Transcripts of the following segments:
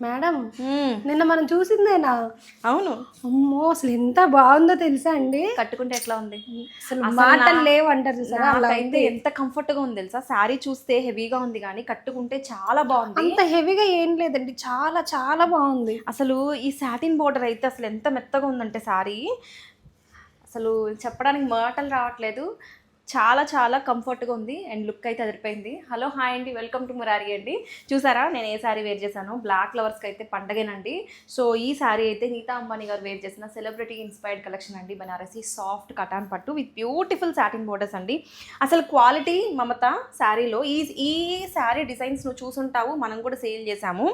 Madam నిన్న మనం చూసిందేనా? అవును. అమ్మో అసలు ఎంత బాగుందో తెలుసా అండి. కట్టుకుంటే ఎట్లా ఉంది? అసలు మాటలు లేవు అంటారు చూసారా, అలా నాకైతే ఉంది. ఎంత కంఫర్ట్గా ఉంది తెలుసా. శారీ చూస్తే హెవీగా ఉంది కానీ కట్టుకుంటే చాలా బాగుంది. అంత హెవీగా ఏం లేదండి, చాలా చాలా బాగుంది. అసలు ఈ సాటిన్ బోర్డర్ అయితే అసలు ఎంత మెత్తగా ఉందంటే శారీ అసలు చెప్పడానికి మాటలు రావట్లేదు. చాలా చాలా కంఫర్ట్గా ఉంది అండ్ లుక్ అయితే అదిరిపోయింది. హలో హాయ్ అండి, వెల్కమ్ టు మురారి అండి. చూసారా నేను ఏ శారీ వేర్ చేశాను? బ్లాక్ లవర్స్కి అయితే పండగేనండి. సో ఈ శారీ అయితే నీతా అంబానీ గారు వేర్ చేసిన సెలబ్రిటీ ఇన్స్పైర్డ్ కలెక్షన్ అండి. బనారసి సాఫ్ట్ కటాన్ పట్టు విత్ బ్యూటిఫుల్ సాటిన్ బోర్డర్స్ అండి. అసలు క్వాలిటీ మమత శారీలో ఈ శారీ డిజైన్స్ నువ్వు చూసుంటావు, మనం కూడా సేల్ చేశాము.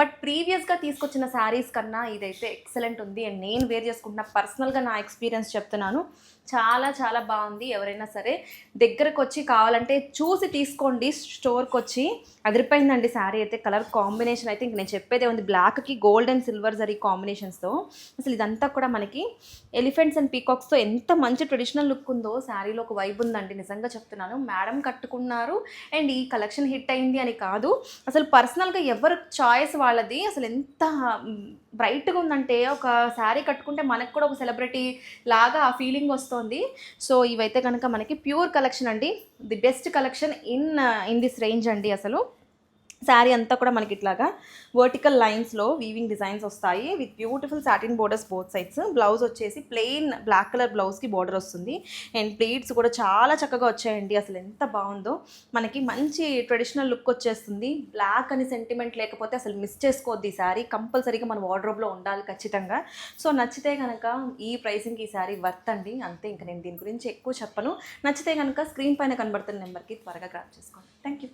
బట్ ప్రీవియస్గా తీసుకొచ్చిన శారీస్ కన్నా ఇదైతే ఎక్సలెంట్ ఉంది. అండ్ నేను వేర్ చేసుకుంటున్న పర్సనల్గా నా ఎక్స్పీరియన్స్ చెప్తున్నాను, చాలా చాలా బాగుంది. ఎవరైనా సరే దగ్గరకు వచ్చి కావాలంటే చూసి తీసుకోండి, స్టోర్కి వచ్చి. అదిరిపోయిందండి శారీ అయితే. కలర్ కాంబినేషన్ అయితే ఇంక నేను చెప్పేదే ఉంది, బ్లాక్కి గోల్డ్ అండ్ సిల్వర్ జరీ కాంబినేషన్స్తో. అసలు ఇదంతా కూడా మనకి ఎలిఫెంట్స్ అండ్ పీకాక్స్తో ఎంత మంచి ట్రెడిషనల్ లుక్ ఉందో. శారీలో ఒక వైబ్ ఉందండి, నిజంగా చెప్తున్నాను. మేడం కట్టుకున్నారు అండ్ ఈ కలెక్షన్ హిట్ అయింది అని కాదు, అసలు పర్సనల్గా ఎవరు చాయిస్ వాళ్ళది. అసలు ఎంత బ్రైట్గా ఉందంటే ఒక శారీ కట్టుకుంటే మనకు కూడా ఒక సెలబ్రిటీ లాగా ఆ ఫీలింగ్ వస్తుంది. సో ఇవైతే కనుక మనకి ప్యూర్ కలెక్షన్ అండి, the best collection in this range అండి. అసలు శారీ అంతా కూడా మనకి ఇట్లాగా వర్టికల్ లైన్స్లో వీవింగ్ డిజైన్స్ వస్తాయి with beautiful satin borders both sides. Blouse వచ్చేసి ప్లెయిన్ బ్లాక్ కలర్ బ్లౌజ్కి బోర్డర్ వస్తుంది అండ్ ప్లీట్స్ కూడా చాలా చక్కగా వచ్చాయండి. అసలు ఎంత బాగుందో, మనకి మంచి ట్రెడిషనల్ లుక్ వచ్చేస్తుంది. బ్లాక్ అని సెంటిమెంట్ లేకపోతే అసలు మిస్ చేసుకోవద్దు. ఈ శారీ కంపల్సరీగా మన వార్డ్రోబ్లో ఉండాలి ఖచ్చితంగా. సో నచ్చితే కనుక ఈ ప్రైసింగ్కి ఈ శారీ వర్త్ అండి, అంతే. ఇంకా నేను దీని గురించి ఎక్కువ చెప్పను. నచ్చితే కనుక స్క్రీన్ పైన కనబడుతున్న నెంబర్కి త్వరగా గ్రాప్ చేసుకోండి. Thank you.